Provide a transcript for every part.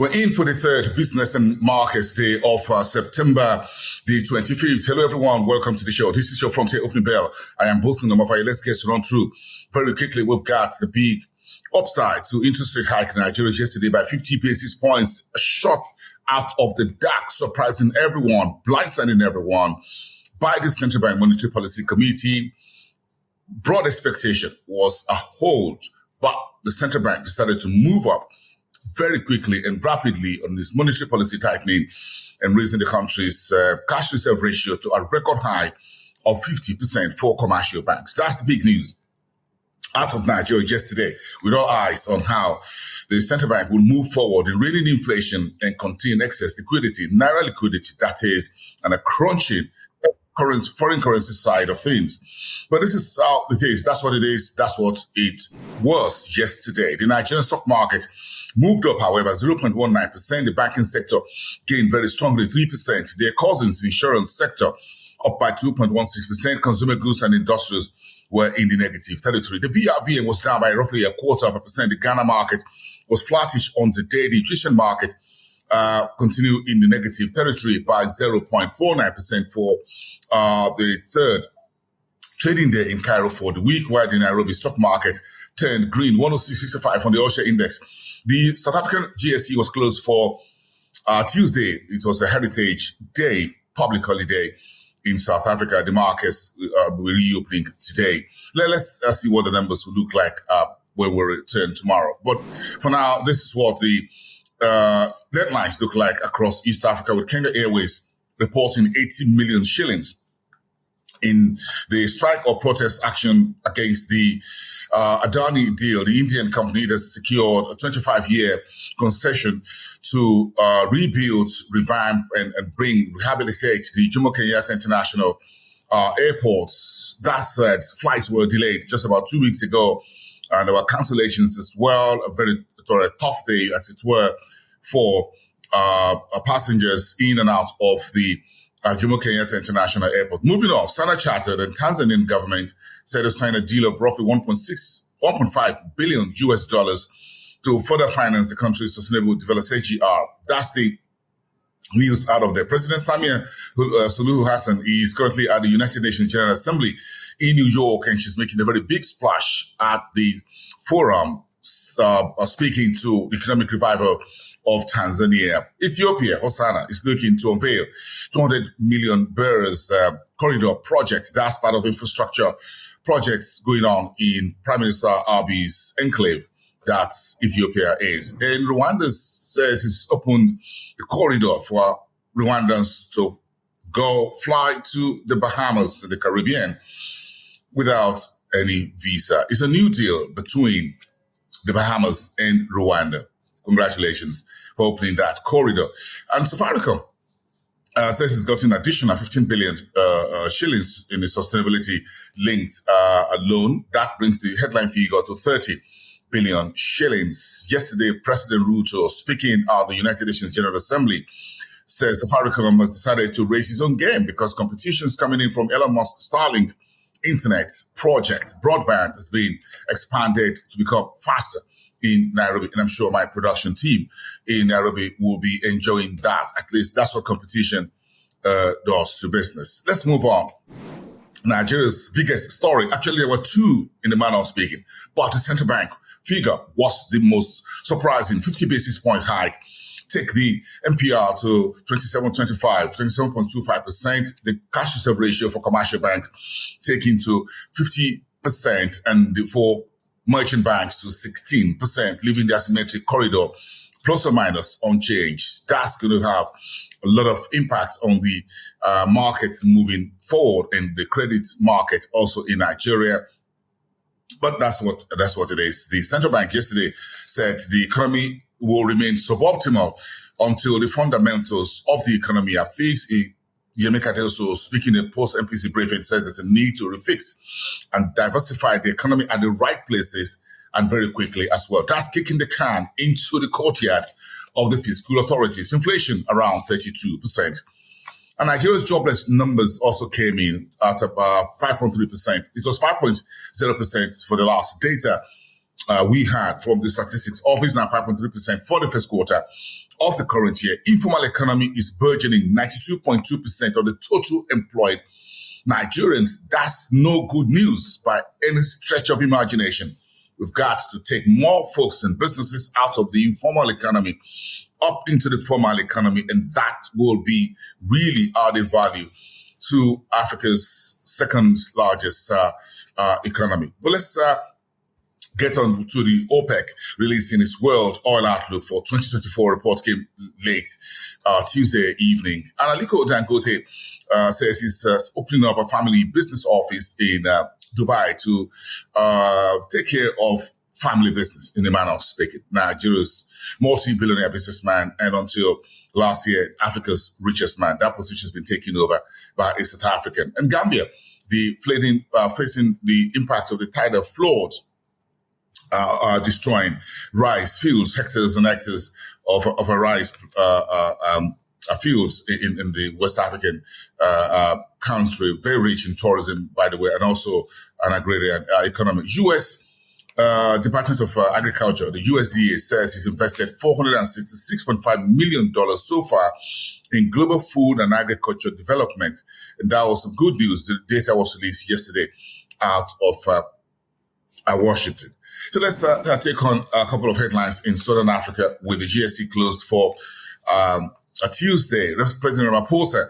We're in for the third business and markets day of September the 25th. Hello, everyone. Welcome to the show. This is your From Here Opening Bell. I am boasting number 5. Let's get run through very quickly. We've got the big upside to interest rate hike in Nigeria yesterday by 50 basis points. A shot out of the dark, surprising everyone, blindsiding everyone by the Central Bank Monetary Policy Committee. Broad expectation was a hold, but the Central Bank decided to move up very quickly and rapidly on this monetary policy tightening and raising the country's cash reserve ratio to a record high of 50% for commercial banks. That's the big news out of Nigeria yesterday, with all eyes on how the central bank will move forward in reining inflation and contain excess liquidity, naira liquidity, that is, and a crunching foreign currency side of things. But this is how it is. That's what it is. That's what it was yesterday. The Nigerian stock market moved up, however, 0.19%. The banking sector gained very strongly, 3%. Their cousins insurance sector up by 2.16%. Consumer goods and industrials were in the negative territory. The BRVM was down by roughly 0.25%. The Ghana market was flattish on the day. The Egyptian market continue in the negative territory by 0.49% for the third trading day in Cairo for the week, while the Nairobi stock market turned green, 106.65 on the All-Share Index. The South African GSE was closed for Tuesday. It was a Heritage Day, public holiday in South Africa. The markets will be reopening today. Let's see what the numbers will look like when we return tomorrow. But for now, this is what the deadlines look like across East Africa, with Kenya Airways reporting 80 million shillings in the strike or protest action against the Adani deal. The Indian company that secured a 25-year concession to rebuild, revamp, and rehabilitate the Jomo Kenyatta International airports. That said, flights were delayed just about 2 weeks ago, and there were cancellations as well. A tough day, as it were, for passengers in and out of the Jomo Kenyatta International Airport. Moving on, Standard Chartered and Tanzanian government said to sign a deal of roughly 1.5 billion US dollars to further finance the country's sustainable development, SGR. That's the news out of there. President Samia Suluhu Hassan is currently at the United Nations General Assembly in New York, and she's making a very big splash at the forum, speaking to the economic revival of Tanzania. Ethiopia, Hosanna, is looking to unveil 200 million barrels corridor project. That's part of infrastructure projects going on in Prime Minister Abiy's enclave. That Ethiopia is. And Rwanda says it's opened the corridor for Rwandans to fly to the Bahamas and the Caribbean without any visa. It's a new deal between the Bahamas and Rwanda. Congratulations for opening that corridor. And Safaricom says it's gotten an additional 15 billion shillings in the sustainability-linked loan. That brings the headline figure to 30 billion shillings. Yesterday, President Ruto, speaking at the United Nations General Assembly, says Safaricom has decided to raise its own game because competition is coming in from Elon Musk's Starlink internet project. Broadband has been expanded to become faster in Nairobi, and I'm sure my production team in Nairobi will be enjoying that. At least that's what competition does to business. Let's move on. Nigeria's biggest story. Actually, there were two in the manner of speaking, but the central bank figure was the most surprising. 50 basis points hike. Take the MPR to 27.25%. The cash reserve ratio for commercial banks taken to 50%, and for merchant banks to 16%, leaving the asymmetric corridor plus or minus unchanged. That's going to have a lot of impact on the markets moving forward, and the credit market also in Nigeria. But that's what it is. The central bank yesterday said the economy will remain suboptimal until the fundamentals of the economy are fixed. Cardoso, speaking in a post-MPC briefing, says there's a need to refix and diversify the economy at the right places and very quickly as well. That's kicking the can into the courtyards of the fiscal authorities. Inflation around 32%. And Nigeria's jobless numbers also came in at about 5.3%. It was 5.0% for the last data we had from the statistics office, now 5.3% for the first quarter of the current year. Informal economy is burgeoning 92.2% of the total employed Nigerians. That's no good news by any stretch of imagination. We've got to take more folks and businesses out of the informal economy up into the formal economy, and that will be really added value to Africa's second largest economy. But let's get on to the OPEC releasing its World Oil Outlook for 2024 report came late Tuesday evening. And Aliko Dangote says he's opening up a family business office in Dubai to take care of family business in the manner of speaking. Nigeria's multi-billionaire businessman and until last year, Africa's richest man. That position has been taken over by a South African. And Gambia, facing the impact of the tidal floods, are destroying rice fields, hectares and hectares of a rice fields in the West African country, very rich in tourism, by the way, and also an agrarian economy. U.S. Department of Agriculture, the USDA, says it's invested $466.5 million so far in global food and agriculture development. And that was some good news. The data was released yesterday out of Washington. So let's take on a couple of headlines in Southern Africa with the GSE closed for a Tuesday. President Ramaphosa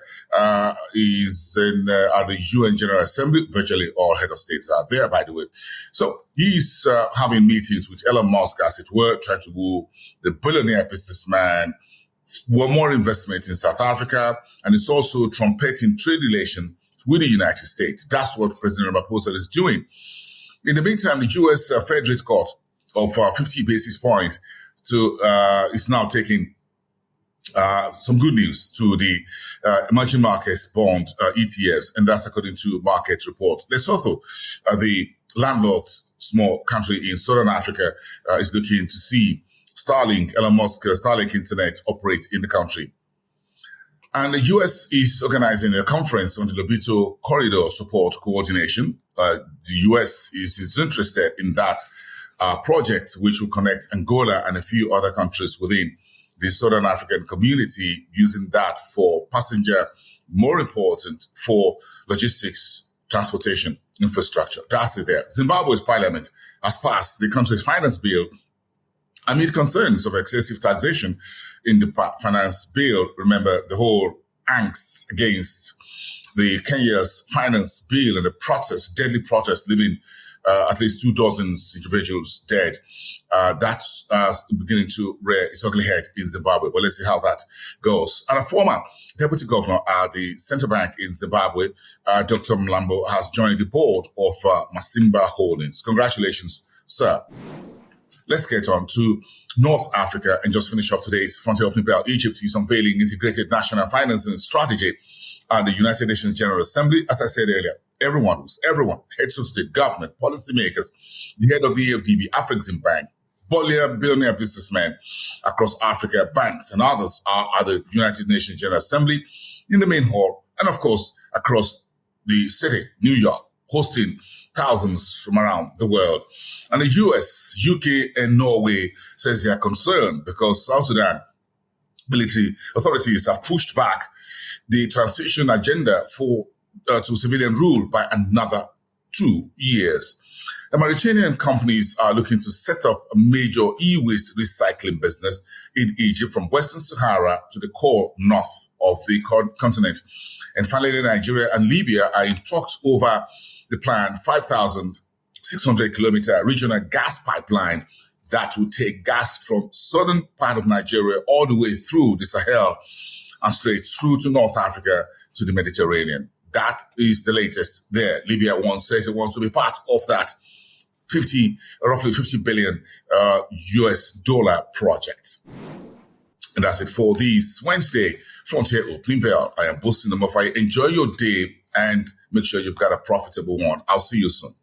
is at the UN General Assembly. Virtually all head of states are there, by the way. So he's having meetings with Elon Musk, as it were, trying to woo the billionaire businessman for more investment in South Africa. And it's also trumpeting trade relations with the United States. That's what President Ramaphosa is doing. In the meantime, the U.S. Federal Court of 50 basis points is now taking some good news to the emerging markets bond ETFs, and that's according to market reports. Lesotho, the landlocked small country in Southern Africa, is looking to see Elon Musk's Starlink internet operate in the country. And the U.S. is organizing a conference on the Lobito Corridor Support Coordination. The U.S. is interested in that project, which will connect Angola and a few other countries within the Southern African community, using that for passenger, more important for logistics, transportation, infrastructure. That's it there. Zimbabwe's parliament has passed the country's finance bill amid concerns of excessive taxation in the finance bill. Remember the whole angst against the Kenya's finance bill and the deadly protest, leaving at least 24 individuals dead. That's beginning to rear its ugly head in Zimbabwe. But let's see how that goes. And a former deputy governor at the central bank in Zimbabwe, Dr. Mlambo, has joined the board of Masimba Holdings. Congratulations, sir. Let's get on to North Africa and just finish up today's Frontier Opening Bell. Egypt is unveiling integrated national financing strategy at the United Nations General Assembly. As I said earlier, everyone, heads of state, government, policymakers, the head of the AFDB, Afreximbank, billionaire businessmen across Africa, banks and others are at the United Nations General Assembly in the main hall, and of course across the city, New York, hosting thousands from around the world. And the US, UK and Norway says they are concerned because South Sudan military authorities have pushed back the transition agenda to civilian rule by another 2 years. The Mauritanian companies are looking to set up a major e-waste recycling business in Egypt from Western Sahara to the core north of the continent. And finally, Nigeria and Libya are in talks over the planned 5,600 kilometer regional gas pipeline that will take gas from southern part of Nigeria all the way through the Sahel and straight through to North Africa to the Mediterranean. That is the latest there. Libya says it wants to be part of that roughly 50 billion US dollar project. And that's it for this Wednesday Frontier Opening Bell. I am boosting them off. Enjoy your day and make sure you've got a profitable one. I'll see you soon.